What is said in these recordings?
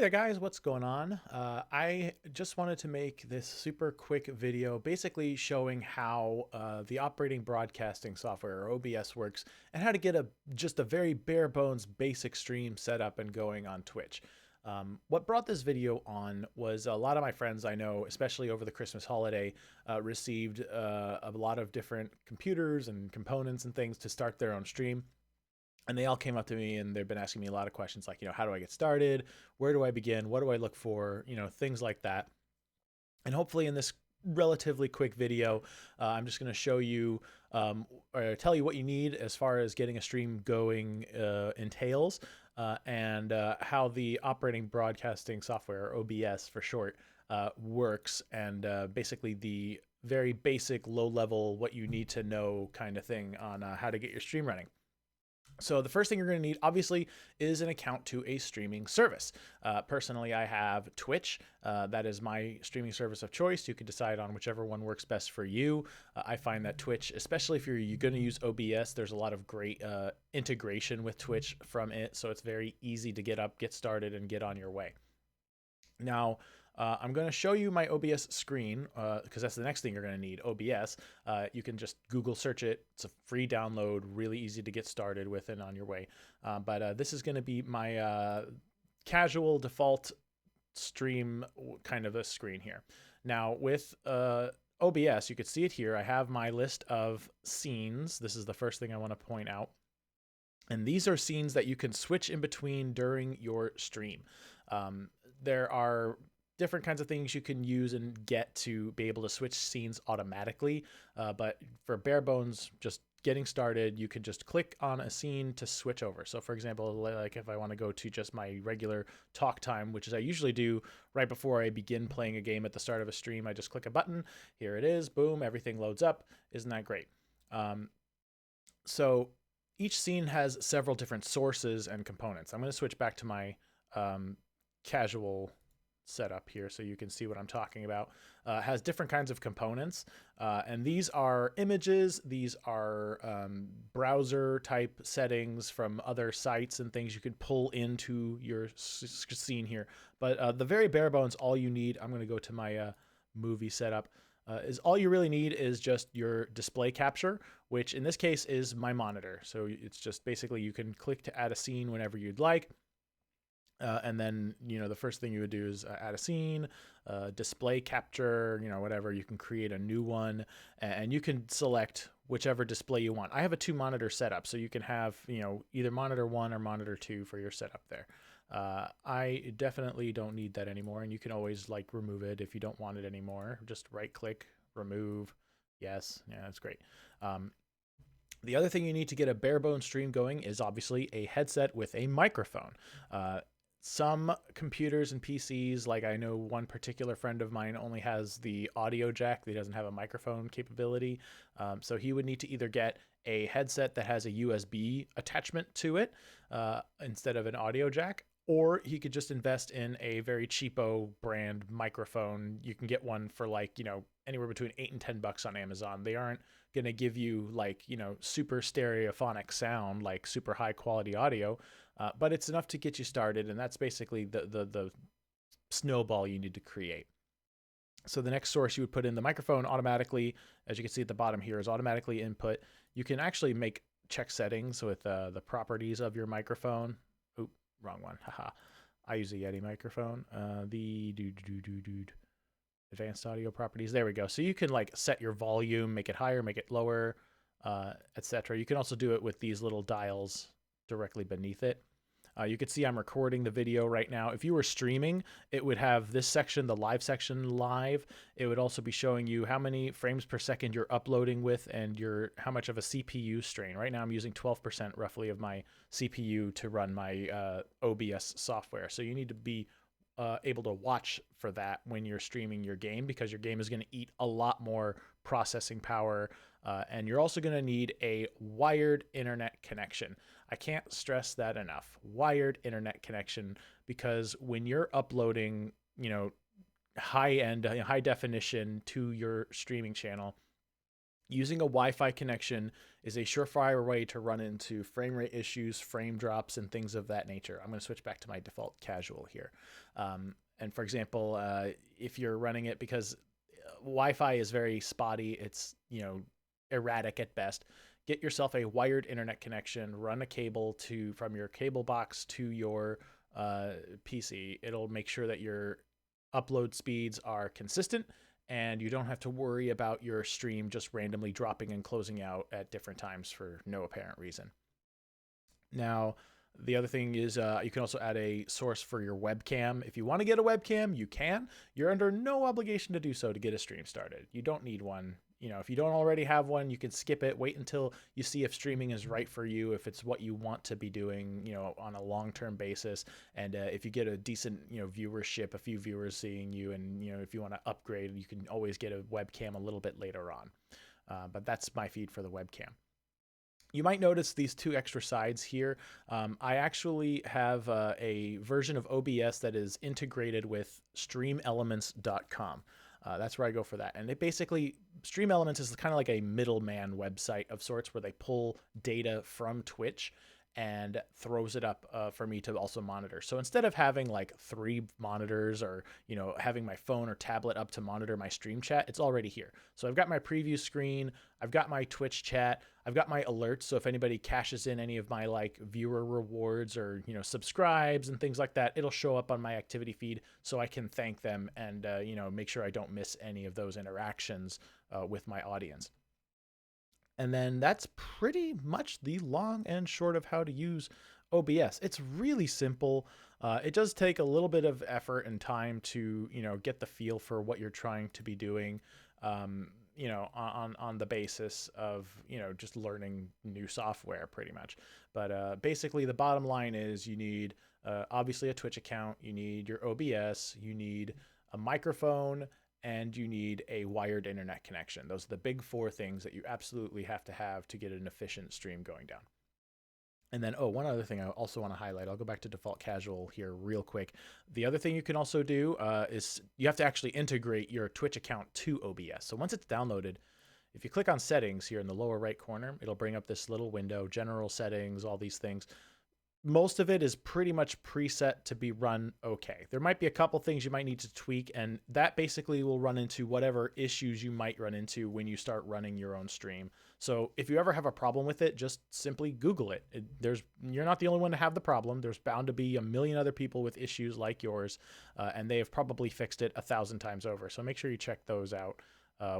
Hey there guys, what's going on? I just wanted to make this super quick video basically showing how the operating broadcasting software or OBS works and how to get just a very bare bones basic stream set up and going on Twitch. What brought this video on was a lot of my friends I know, especially over the Christmas holiday, received a lot of different computers and components and things to start their own stream. And they all came up to me and they've been asking me a lot of questions like, how do I get started? Where do I begin? What do I look for? Things like that. And hopefully in this relatively quick video, I'm just going to show you or tell you what you need as far as getting a stream going entails and how the operating broadcasting software, or OBS for short, works, and basically the very basic low level, what you need to know kind of thing on how to get your stream running. So the first thing you're going to need, obviously, is an account to a streaming service. Personally, I have Twitch. That is my streaming service of choice. You can decide on whichever one works best for you. I find that Twitch, especially if you're going to use OBS, there's a lot of great integration with Twitch from it. So it's very easy to get started, and get on your way. Now, I'm going to show you my OBS screen because that's the next thing you're going to need, OBS. You can just Google search it. It's a free download, really easy to get started with and on your way. But this is going to be my casual default stream kind of a screen here. Now with OBS, you can see it here. I have my list of scenes. This is the first thing I want to point out. And these are scenes that you can switch in between during your stream. There are different kinds of things you can use and get to be able to switch scenes automatically. But for bare bones, just getting started, you can just click on a scene to switch over. So for example, like if I want to go to just my regular talk time, which is I usually do right before I begin playing a game at the start of a stream, I just click a button. Here it is. Boom. Everything loads up. Isn't that great? So each scene has several different sources and components. I'm going to switch back to my casual setup here so you can see what I'm talking about. Has different kinds of components, and these are images. These are browser type settings from other sites and things you could pull into your scene here. But the very bare bones, all you need, I'm going to go to my movie setup, is all you really need is just your display capture, which in this case is my monitor. So it's just basically you can click to add a scene whenever you'd like. And then, the first thing you would do is add a scene, display capture, whatever. You can create a new one, and you can select whichever display you want. I have a 2-monitor setup, so you can have, either monitor 1 or monitor 2 for your setup there. I definitely don't need that anymore, and you can always remove it if you don't want it anymore. Just right click, remove. Yes. Yeah, that's great. The other thing you need to get a bare bone stream going is obviously a headset with a microphone. Some computers and PCs, like I know one particular friend of mine only has the audio jack. He doesn't have a microphone capability. So he would need to either get a headset that has a USB attachment to it instead of an audio jack, or he could just invest in a very cheapo brand microphone. You can get one for anywhere between $8 and $10 on Amazon. They aren't going to give you super stereophonic sound, like super high quality audio. But it's enough to get you started, and that's basically the snowball you need to create. So the next source you would put in, the microphone automatically, as you can see at the bottom here, is automatically input. You can actually check settings with the properties of your microphone. Oop, wrong one. Haha. I use a Yeti microphone. The advanced audio properties. There we go. So you can set your volume, make it higher, make it lower, etc. You can also do it with these little dials directly beneath it. You can see I'm recording the video right now. If you were streaming, it would have this section, the live section, live. It would also be showing you how many frames per second you're uploading with and how much of a CPU strain. Right now I'm using 12% roughly of my CPU to run my OBS software. So you need to be able to watch for that when you're streaming your game, because your game is going to eat a lot more processing power. And you're also going to need a wired internet connection. I can't stress that enough. Wired internet connection, because when you're uploading, high-end, high definition to your streaming channel, using a Wi-Fi connection is a surefire way to run into frame rate issues, frame drops, and things of that nature. I'm going to switch back to my default casual here. And for example, if you're running it because Wi-Fi is very spotty, it's, erratic at best, get yourself a wired internet connection, run a cable from your cable box to your PC. It'll make sure that your upload speeds are consistent and you don't have to worry about your stream just randomly dropping and closing out at different times for no apparent reason. Now, the other thing is you can also add a source for your webcam. If you want to get a webcam, you can. You're under no obligation to do so to get a stream started. You don't need one. If you don't already have one, you can skip it. Wait until you see if streaming is right for you, if it's what you want to be doing, on a long-term basis. And if you get a decent, viewership, a few viewers seeing you, and, if you want to upgrade, you can always get a webcam a little bit later on. But that's my feed for the webcam. You might notice these two extra sides here. I actually have a version of OBS that is integrated with streamelements.com. That's where I go for that. And it basically, Stream Elements is kind of like a middleman website of sorts where they pull data from Twitch and throws it up for me to also monitor. So instead of having like 3 monitors or, having my phone or tablet up to monitor my stream chat, it's already here. So I've got my preview screen, I've got my Twitch chat, I've got my alerts. So if anybody cashes in any of my like viewer rewards or, subscribes and things like that, it'll show up on my activity feed so I can thank them and, make sure I don't miss any of those interactions with my audience. And then that's pretty much the long and short of how to use OBS. It's really simple. It does take a little bit of effort and time to, get the feel for what you're trying to be doing, on the basis of, just learning new software pretty much. But basically the bottom line is you need obviously a Twitch account, you need your OBS, you need a microphone, and you need a wired internet connection. Those are the big 4 things that you absolutely have to get an efficient stream going down. And then, one other thing I also want to highlight. I'll go back to default casual here real quick. The other thing you can also do is you have to actually integrate your Twitch account to OBS. So once it's downloaded, if you click on settings here in the lower right corner, it'll bring up this little window, general settings, all these things. Most of it is pretty much preset to be run okay. There might be a couple things you might need to tweak, and that basically will run into whatever issues you might run into when you start running your own stream. So if you ever have a problem with it, just simply Google it. You're not the only one to have the problem. There's bound to be a million other people with issues like yours, and they have probably fixed it 1,000 times over. So make sure you check those out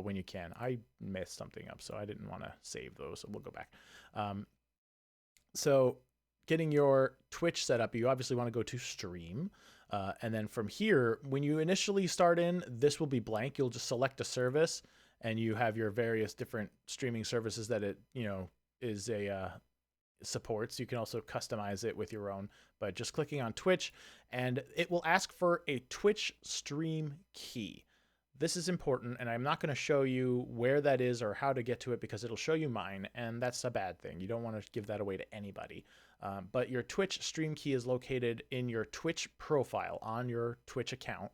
when you can. I messed something up, so I didn't want to save those, so we'll go back. So getting your Twitch set up, you obviously want to go to stream. And then from here, when you initially start in, this will be blank. You'll just select a service and you have your various different streaming services that it, supports. You can also customize it with your own, but just clicking on Twitch, and it will ask for a Twitch stream key. This is important, and I'm not going to show you where that is or how to get to it because it'll show you mine, and that's a bad thing. You don't want to give that away to anybody. But your Twitch stream key is located in your Twitch profile on your Twitch account,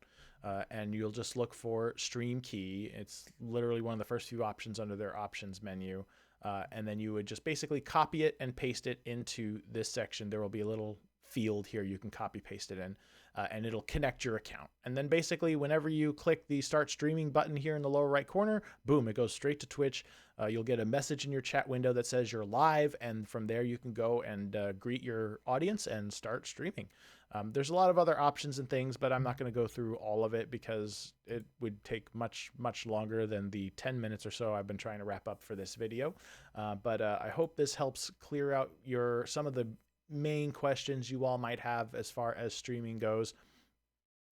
and you'll just look for stream key. It's literally one of the first few options under their options menu, and then you would just basically copy it and paste it into this section. There will be a little field here you can copy paste it in, and it'll connect your account. And then basically whenever you click the start streaming button here in the lower right corner, boom, it goes straight to Twitch. You'll get a message in your chat window that says you're live, and from there you can go and greet your audience and start streaming. There's a lot of other options and things, but I'm not going to go through all of it because it would take much longer than the 10 minutes or so I've been trying to wrap up for this video. But I hope this helps clear out some of the main questions you all might have as far as streaming goes.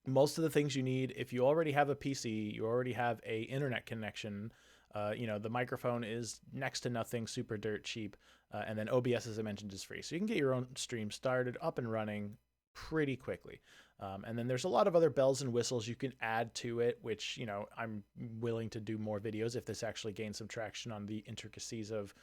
Most of the things you need, if you already have a PC, you already have a internet connection, the microphone is next to nothing, super dirt cheap, and then OBS, as I mentioned, is free. So you can get your own stream started, up and running pretty quickly. And then there's a lot of other bells and whistles you can add to it, which, I'm willing to do more videos if this actually gains some traction on the intricacies of,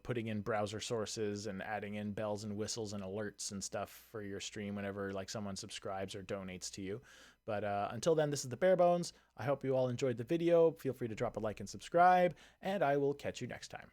putting in browser sources and adding in bells and whistles and alerts and stuff for your stream whenever like someone subscribes or donates to you. But until then, this is the Bare Bones. I hope you all enjoyed the video. Feel free to drop a like and subscribe, and I will catch you next time.